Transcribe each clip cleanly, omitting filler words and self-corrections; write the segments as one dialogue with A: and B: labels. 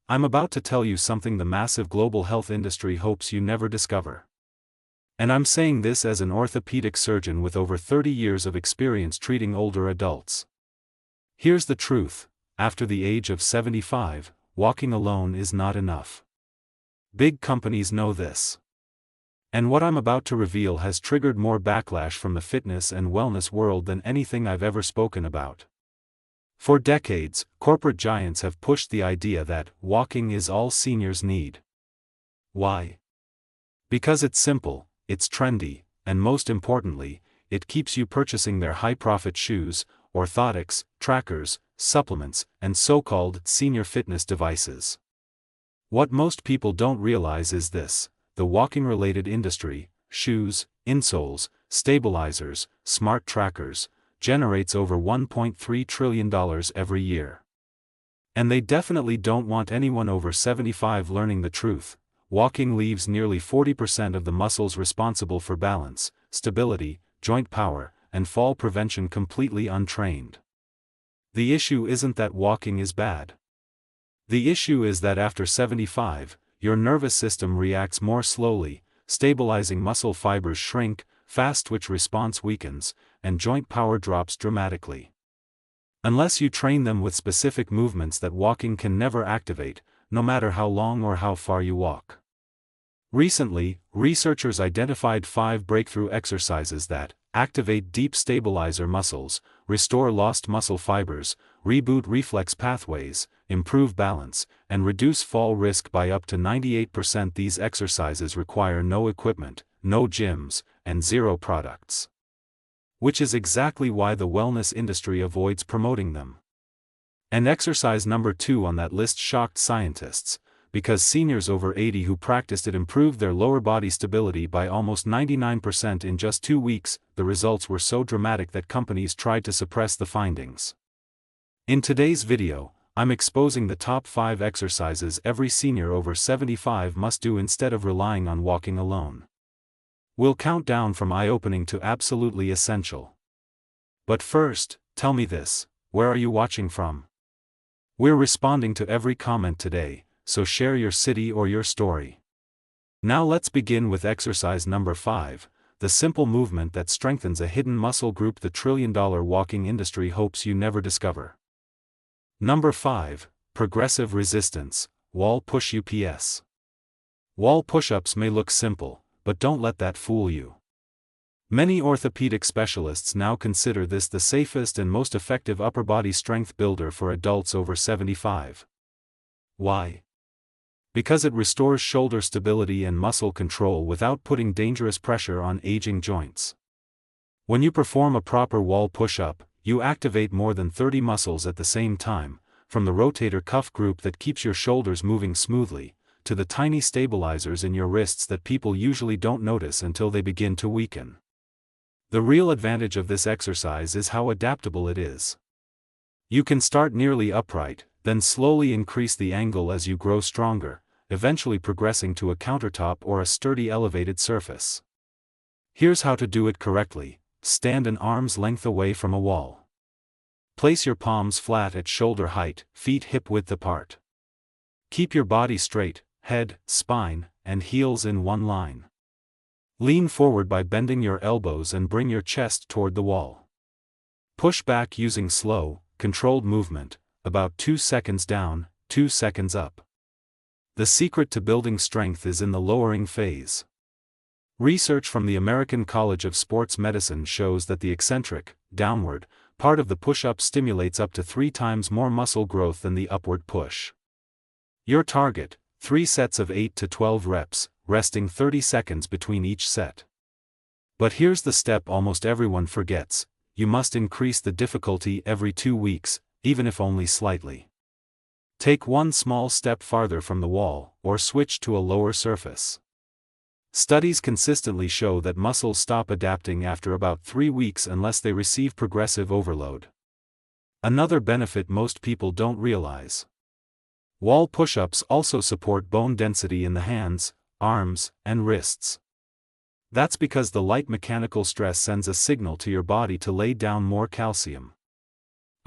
A: I'm about to tell you something the massive global health industry hopes you never discover. And I'm saying this as an orthopedic surgeon with over 30 years of experience treating older adults. Here's the truth: after the age of 75, walking alone is not enough. Big companies know this. And what I'm about to reveal has triggered more backlash from the fitness and wellness world than anything I've ever spoken about. For decades, corporate giants have pushed the idea that walking is all seniors need. Why? Because it's simple, it's trendy, and most importantly, it keeps you purchasing their high-profit shoes, orthotics, trackers, supplements, and so-called senior fitness devices. What most people don't realize is this: the walking-related industry, shoes, insoles, stabilizers, smart trackers, generates over $1.3 trillion every year. And they definitely don't want anyone over 75 learning the truth. Walking leaves nearly 40% of the muscles responsible for balance, stability, joint power, and fall prevention completely untrained. The issue isn't that walking is bad. The issue is that after 75, your nervous system reacts more slowly, stabilizing muscle fibers shrink, fast twitch response weakens, and joint power drops dramatically. Unless you train them with specific movements that walking can never activate, no matter how long or how far you walk. Recently, researchers identified 5 breakthrough exercises that activate deep stabilizer muscles, restore lost muscle fibers, reboot reflex pathways, improve balance, and reduce fall risk by up to 98%. These exercises require no equipment, no gyms, and zero products. Which is exactly why the wellness industry avoids promoting them. And exercise number 2 on that list shocked scientists, because seniors over 80 who practiced it improved their lower body stability by almost 99% in just 2 weeks. The results were so dramatic that companies tried to suppress the findings. In today's video, I'm exposing the top 5 exercises every senior over 75 must do instead of relying on walking alone. We'll count down from eye-opening to absolutely essential. But first, tell me this: where are you watching from? We're responding to every comment today, so share your city or your story. Now let's begin with exercise number 5, the simple movement that strengthens a hidden muscle group the trillion-dollar walking industry hopes you never discover. Number 5, progressive resistance, wall push UPS. Wall push-ups may look simple, but don't let that fool you. Many orthopedic specialists now consider this the safest and most effective upper body strength builder for adults over 75. Why? Because it restores shoulder stability and muscle control without putting dangerous pressure on aging joints. When you perform a proper wall push-up, you activate more than 30 muscles at the same time, from the rotator cuff group that keeps your shoulders moving smoothly, to the tiny stabilizers in your wrists that people usually don't notice until they begin to weaken. The real advantage of this exercise is how adaptable it is. You can start nearly upright, then slowly increase the angle as you grow stronger, eventually progressing to a countertop or a sturdy elevated surface. Here's how to do it correctly: stand an arm's length away from a wall. Place your palms flat at shoulder height, feet hip width apart. Keep your body straight, head, spine, and heels in one line. Lean forward by bending your elbows and bring your chest toward the wall. Push back using slow, controlled movement, about 2 seconds down, 2 seconds up. The secret to building strength is in the lowering phase. Research from the American College of Sports Medicine shows that the eccentric, downward, part of the push-up stimulates up to 3 times more muscle growth than the upward push. Your target: 3 sets of 8 to 12 reps, resting 30 seconds between each set. But here's the step almost everyone forgets: you must increase the difficulty every 2 weeks, even if only slightly. Take one small step farther from the wall, or switch to a lower surface. Studies consistently show that muscles stop adapting after about 3 weeks unless they receive progressive overload. Another benefit most people don't realize: wall push-ups also support bone density in the hands, arms, and wrists. That's because the light mechanical stress sends a signal to your body to lay down more calcium.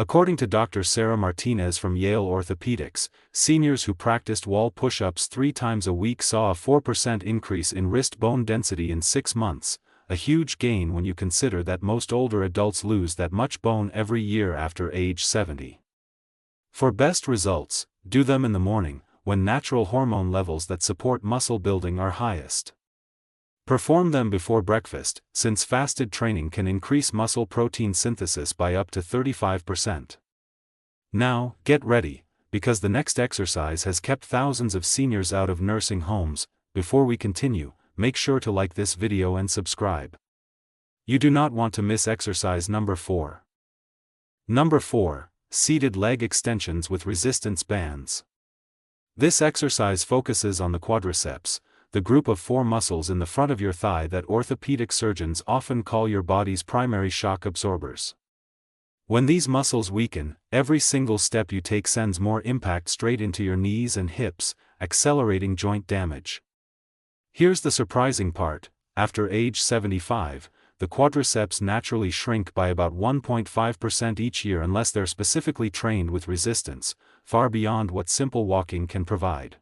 A: According to Dr. Sarah Martinez from Yale Orthopedics, seniors who practiced wall push-ups 3 times a week saw a 4% increase in wrist bone density in 6 months, a huge gain when you consider that most older adults lose that much bone every year after age 70. For best results, do them in the morning, when natural hormone levels that support muscle building are highest. Perform them before breakfast, since fasted training can increase muscle protein synthesis by up to 35%. Now, get ready, because the next exercise has kept thousands of seniors out of nursing homes. Before we continue, make sure to like this video and subscribe. You do not want to miss exercise number 4. Number 4, seated leg extensions with resistance bands. This exercise focuses on the quadriceps, the group of 4 muscles in the front of your thigh that orthopedic surgeons often call your body's primary shock absorbers. When these muscles weaken, every single step you take sends more impact straight into your knees and hips, accelerating joint damage. Here's the surprising part: after age 75, the quadriceps naturally shrink by about 1.5% each year unless they're specifically trained with resistance, far beyond what simple walking can provide.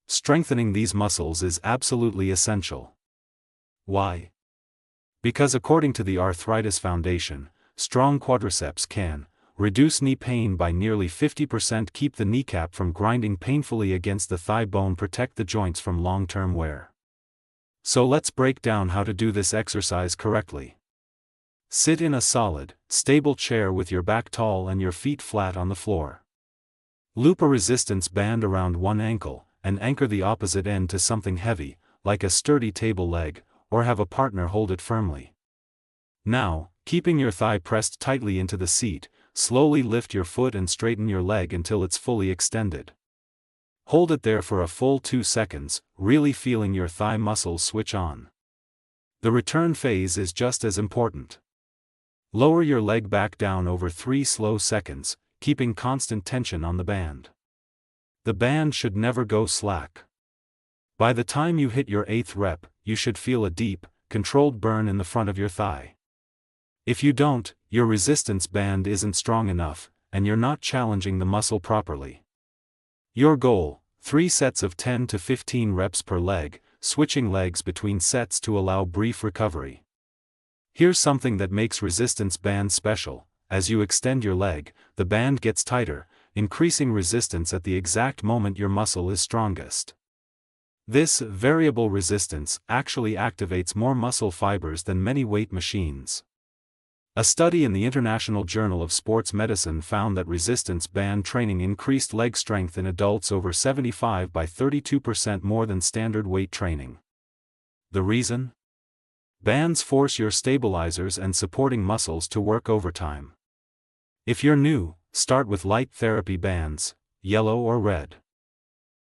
A: Strengthening these muscles is absolutely essential. Why? Because according to the Arthritis Foundation, strong quadriceps can reduce knee pain by nearly 50%, keep the kneecap from grinding painfully against the thigh bone, protect the joints from long-term wear. So let's break down how to do this exercise correctly. Sit in a solid, stable chair with your back tall and your feet flat on the floor. Loop a resistance band around one ankle, and anchor the opposite end to something heavy, like a sturdy table leg, or have a partner hold it firmly. Now, keeping your thigh pressed tightly into the seat, slowly lift your foot and straighten your leg until it's fully extended. Hold it there for a full 2 seconds, really feeling your thigh muscles switch on. The return phase is just as important. Lower your leg back down over 3 slow seconds, keeping constant tension on the band. The band should never go slack. By the time you hit your 8th rep, you should feel a deep, controlled burn in the front of your thigh. If you don't, your resistance band isn't strong enough, and you're not challenging the muscle properly. Your goal: 3 sets of 10 to 15 reps per leg, switching legs between sets to allow brief recovery. Here's something that makes resistance bands special: as you extend your leg, the band gets tighter, increasing resistance at the exact moment your muscle is strongest. This variable resistance actually activates more muscle fibers than many weight machines. A study in the International Journal of Sports Medicine found that resistance band training increased leg strength in adults over 75 by 32% more than standard weight training. The reason? Bands force your stabilizers and supporting muscles to work overtime. If you're new, start with light therapy bands, yellow or red.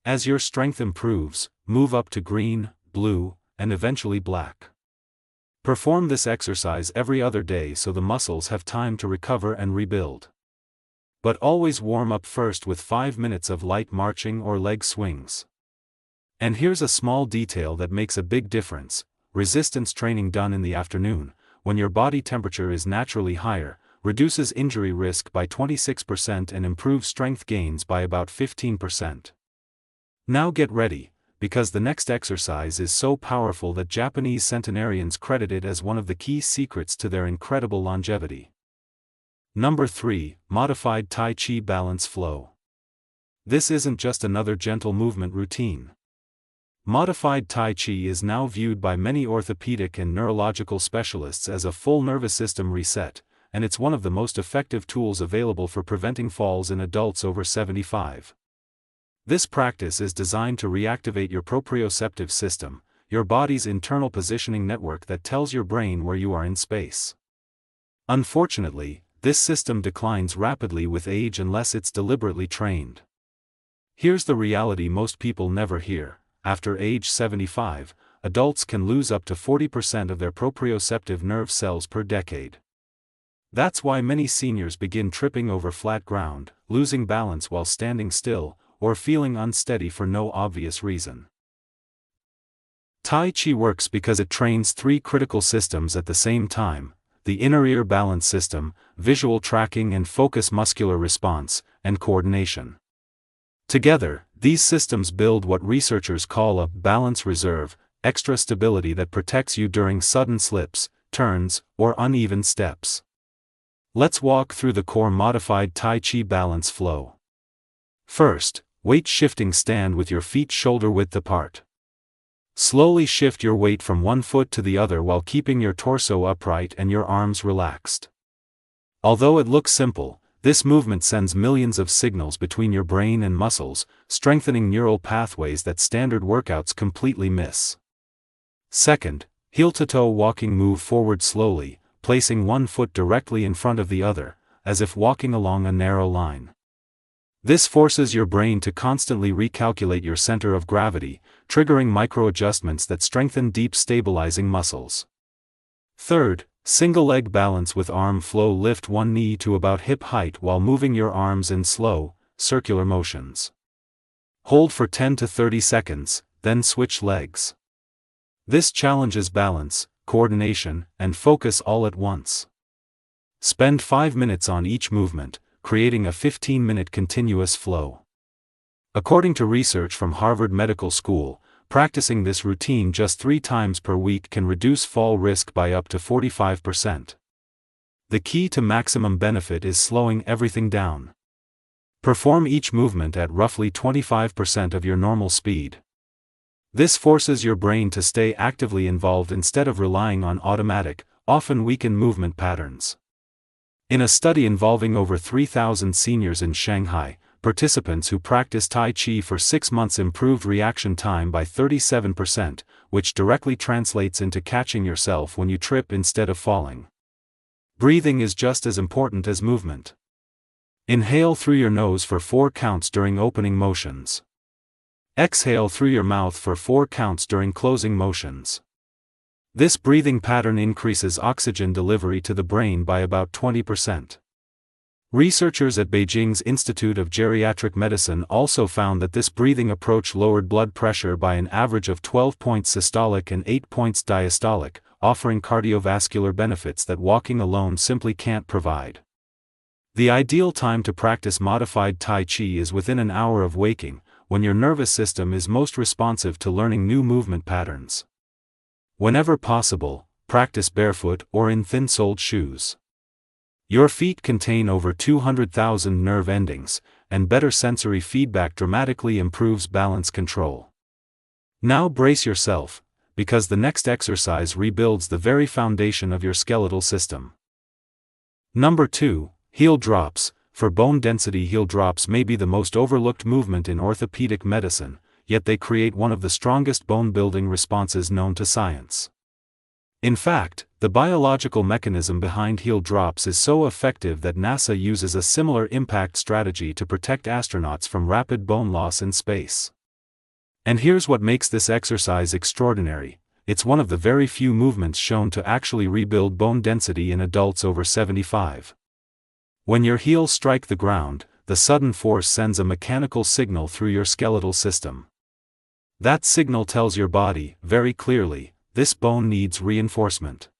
A: As your strength improves, move up to green, blue, and eventually black. Perform this exercise every other day so the muscles have time to recover and rebuild. But always warm up first with 5 minutes of light marching or leg swings. And here's a small detail that makes a big difference: resistance training done in the afternoon, when your body temperature is naturally higher, reduces injury risk by 26% and improves strength gains by about 15%. Now get ready, because the next exercise is so powerful that Japanese centenarians credit it as one of the key secrets to their incredible longevity. Number 3, modified Tai Chi balance flow. This isn't just another gentle movement routine. Modified Tai Chi is now viewed by many orthopedic and neurological specialists as a full nervous system reset, and it's one of the most effective tools available for preventing falls in adults over 75. This practice is designed to reactivate your proprioceptive system, your body's internal positioning network that tells your brain where you are in space. Unfortunately, this system declines rapidly with age unless it's deliberately trained. Here's the reality most people never hear: after age 75, adults can lose up to 40% of their proprioceptive nerve cells per decade. That's why many seniors begin tripping over flat ground, losing balance while standing still, or feeling unsteady for no obvious reason. Tai Chi works because it trains 3 critical systems at the same time: the inner ear balance system, visual tracking and focus muscular response, and coordination. Together, these systems build what researchers call a balance reserve, extra stability that protects you during sudden slips, turns, or uneven steps. Let's walk through the core modified Tai Chi balance flow. First, weight shifting. Stand with your feet shoulder width apart. Slowly shift your weight from one foot to the other while keeping your torso upright and your arms relaxed. Although it looks simple, this movement sends millions of signals between your brain and muscles, strengthening neural pathways that standard workouts completely miss. Second, heel-to-toe walking. Move forward slowly, placing one foot directly in front of the other, as if walking along a narrow line. This forces your brain to constantly recalculate your center of gravity, triggering micro-adjustments that strengthen deep stabilizing muscles. Third, single leg balance with arm flow. Lift one knee to about hip height while moving your arms in slow, circular motions. Hold for 10 to 30 seconds, then switch legs. This challenges balance, coordination, and focus all at once. Spend 5 minutes on each movement, creating a 15-minute continuous flow. According to research from Harvard Medical School, practicing this routine just 3 times per week can reduce fall risk by up to 45%. The key to maximum benefit is slowing everything down. Perform each movement at roughly 25% of your normal speed. This forces your brain to stay actively involved instead of relying on automatic, often weakened movement patterns. In a study involving over 3,000 seniors in Shanghai, participants who practiced Tai Chi for 6 months improved reaction time by 37%, which directly translates into catching yourself when you trip instead of falling. Breathing is just as important as movement. Inhale through your nose for 4 counts during opening motions. Exhale through your mouth for 4 counts during closing motions. This breathing pattern increases oxygen delivery to the brain by about 20%. Researchers at Beijing's Institute of Geriatric Medicine also found that this breathing approach lowered blood pressure by an average of 12 points systolic and 8 points diastolic, offering cardiovascular benefits that walking alone simply can't provide. The ideal time to practice modified Tai Chi is within an hour of waking, when your nervous system is most responsive to learning new movement patterns. Whenever possible, practice barefoot or in thin-soled shoes. Your feet contain over 200,000 nerve endings, and better sensory feedback dramatically improves balance control. Now brace yourself, because the next exercise rebuilds the very foundation of your skeletal system. Number 2, heel drops. For bone density, heel drops may be the most overlooked movement in orthopedic medicine, yet they create one of the strongest bone-building responses known to science. In fact, the biological mechanism behind heel drops is so effective that NASA uses a similar impact strategy to protect astronauts from rapid bone loss in space. And here's what makes this exercise extraordinary: it's one of the very few movements shown to actually rebuild bone density in adults over 75. When your heels strike the ground, the sudden force sends a mechanical signal through your skeletal system. That signal tells your body, very clearly, this bone needs reinforcement.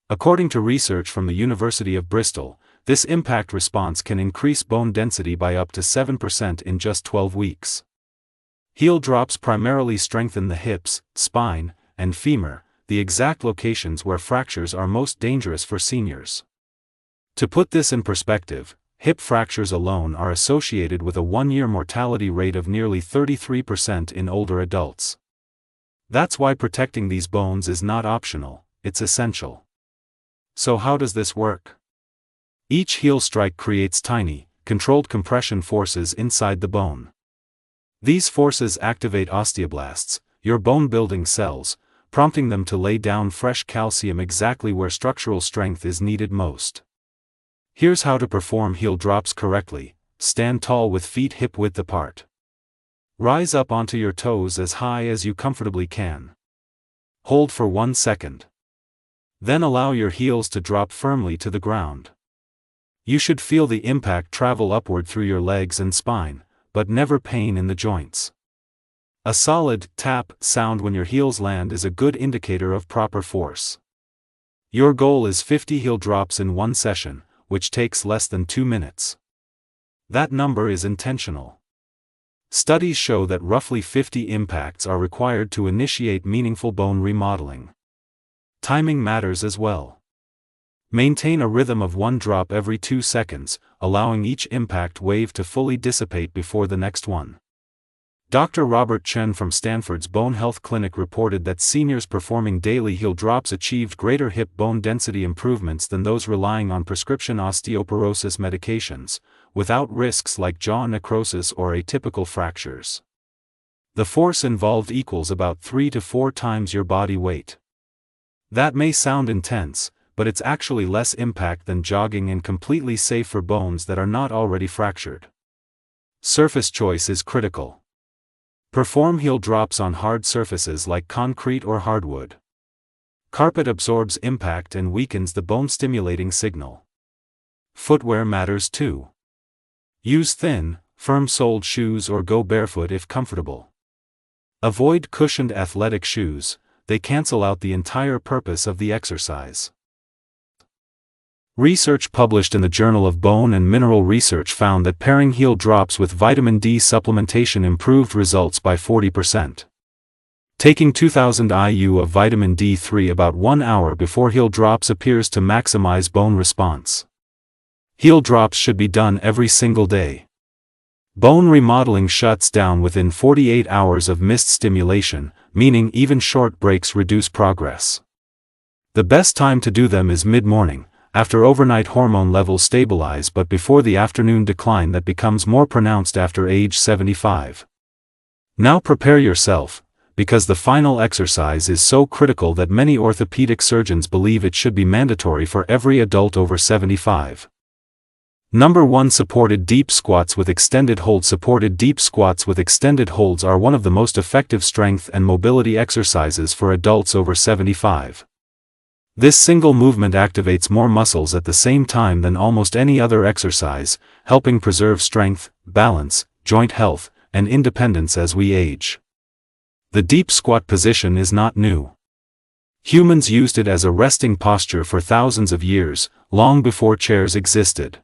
A: According to research from the University of Bristol, this impact response can increase bone density by up to 7% in just 12 weeks. Heel drops primarily strengthen the hips, spine, and femur, the exact locations where fractures are most dangerous for seniors. To put this in perspective, hip fractures alone are associated with a 1-year mortality rate of nearly 33% in older adults. That's why protecting these bones is not optional, it's essential. So how does this work? Each heel strike creates tiny, controlled compression forces inside the bone. These forces activate osteoblasts, your bone-building cells, prompting them to lay down fresh calcium exactly where structural strength is needed most. Here's how to perform heel drops correctly. Stand tall with feet hip-width apart. Rise up onto your toes as high as you comfortably can. Hold for 1 second. Then allow your heels to drop firmly to the ground. You should feel the impact travel upward through your legs and spine, but never pain in the joints. A solid tap sound when your heels land is a good indicator of proper force. Your goal is 50 heel drops in one session, which takes less than 2 minutes. That number is intentional. Studies show that roughly 50 impacts are required to initiate meaningful bone remodeling. Timing matters as well. Maintain a rhythm of one drop every 2 seconds, allowing each impact wave to fully dissipate before the next one. Dr. Robert Chen from Stanford's Bone Health Clinic reported that seniors performing daily heel drops achieved greater hip bone density improvements than those relying on prescription osteoporosis medications, without risks like jaw necrosis or atypical fractures. The force involved equals about 3 to 4 times your body weight. That may sound intense, but it's actually less impact than jogging and completely safe for bones that are not already fractured. Surface choice is critical. Perform heel drops on hard surfaces like concrete or hardwood. Carpet absorbs impact and weakens the bone-stimulating signal. Footwear matters too. Use thin, firm-soled shoes or go barefoot if comfortable. Avoid cushioned athletic shoes, they cancel out the entire purpose of the exercise. Research published in the Journal of Bone and Mineral Research found that pairing heel drops with vitamin D supplementation improved results by 40%. Taking 2000 IU of vitamin D3 about 1 hour before heel drops appears to maximize bone response. Heel drops should be done every single day. Bone remodeling shuts down within 48 hours of missed stimulation, meaning even short breaks reduce progress. The best time to do them is mid-morning, after overnight hormone levels stabilize but before the afternoon decline that becomes more pronounced after age 75. Now prepare yourself, because the final exercise is so critical that many orthopedic surgeons believe it should be mandatory for every adult over 75. Number 1. Supported deep squats with extended holds. Supported deep squats with extended holds are one of the most effective strength and mobility exercises for adults over 75. This single movement activates more muscles at the same time than almost any other exercise, helping preserve strength, balance, joint health, and independence as we age. The deep squat position is not new. Humans used it as a resting posture for thousands of years, long before chairs existed.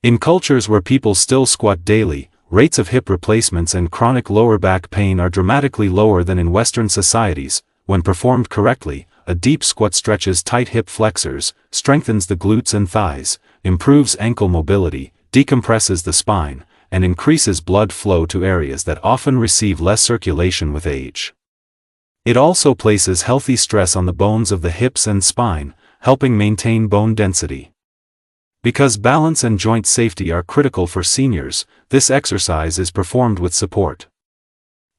A: In cultures where people still squat daily, rates of hip replacements and chronic lower back pain are dramatically lower than in Western societies. When performed correctly, a deep squat stretches tight hip flexors, strengthens the glutes and thighs, improves ankle mobility, decompresses the spine, and increases blood flow to areas that often receive less circulation with age. It also places healthy stress on the bones of the hips and spine, helping maintain bone density. Because balance and joint safety are critical for seniors, this exercise is performed with support.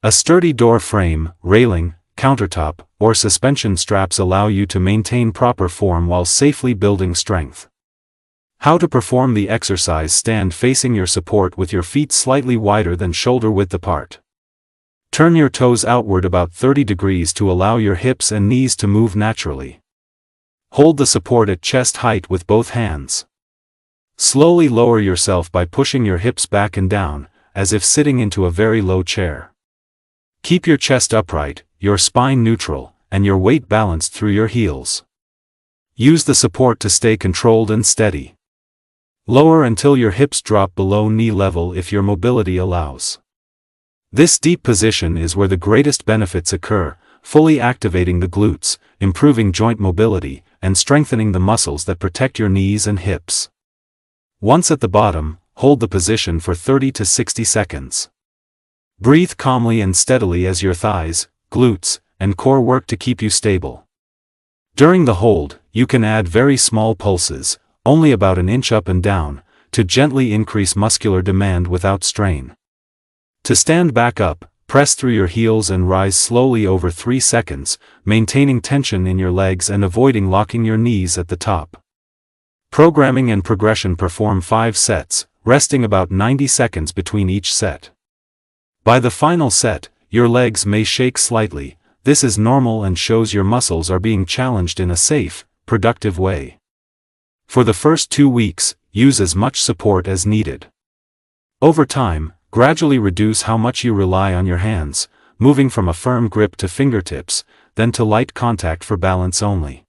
A: A sturdy door frame, railing, countertop, or suspension straps allow you to maintain proper form while safely building strength. How to perform the exercise: stand facing your support with your feet slightly wider than shoulder width apart. Turn your toes outward about 30 degrees to allow your hips and knees to move naturally. Hold the support at chest height with both hands. Slowly lower yourself by pushing your hips back and down, as if sitting into a very low chair. Keep your chest upright, your spine neutral, and your weight balanced through your heels. Use the support to stay controlled and steady. Lower until your hips drop below knee level if your mobility allows. This deep position is where the greatest benefits occur, fully activating the glutes, improving joint mobility, and strengthening the muscles that protect your knees and hips. Once at the bottom, hold the position for 30 to 60 seconds. Breathe calmly and steadily as your thighs, glutes, and core work to keep you stable. During the hold, you can add very small pulses, only about an inch up and down, to gently increase muscular demand without strain. To stand back up, press through your heels and rise slowly over 3 seconds, maintaining tension in your legs and avoiding locking your knees at the top. Programming and progression: perform 5 sets, resting about 90 seconds between each set. By the final set, your legs may shake slightly. This is normal and shows your muscles are being challenged in a safe, productive way. For the first 2 weeks, use as much support as needed. Over time, gradually reduce how much you rely on your hands, moving from a firm grip to fingertips, then to light contact for balance only.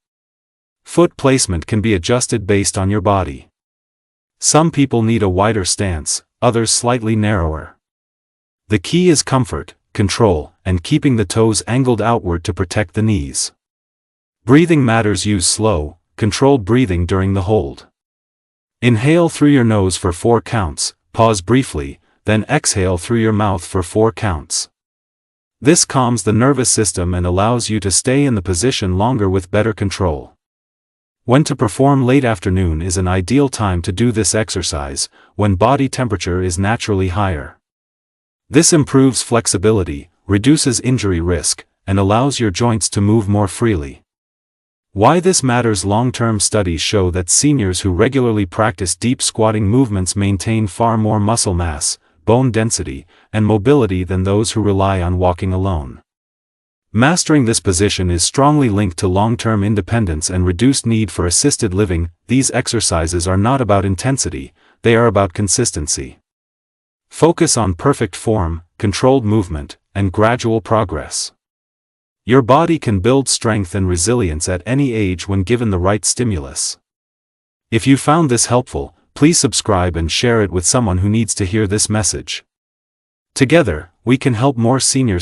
A: Foot placement can be adjusted based on your body. Some people need a wider stance, others slightly narrower. The key is comfort, control, and keeping the toes angled outward to protect the knees. Breathing matters. Use slow, controlled breathing during the hold. Inhale through your nose for 4 counts, pause briefly, then exhale through your mouth for 4 counts. This calms the nervous system and allows you to stay in the position longer with better control. When to perform: late afternoon is an ideal time to do this exercise, when body temperature is naturally higher. This improves flexibility, reduces injury risk, and allows your joints to move more freely. Why this matters: long-term studies show that seniors who regularly practice deep squatting movements maintain far more muscle mass, bone density, and mobility than those who rely on walking alone. Mastering this position is strongly linked to long-term independence and reduced need for assisted living. These exercises are not about intensity, they are about consistency. Focus on perfect form, controlled movement, and gradual progress. Your body can build strength and resilience at any age when given the right stimulus. If you found this helpful, please subscribe and share it with someone who needs to hear this message. Together, we can help more seniors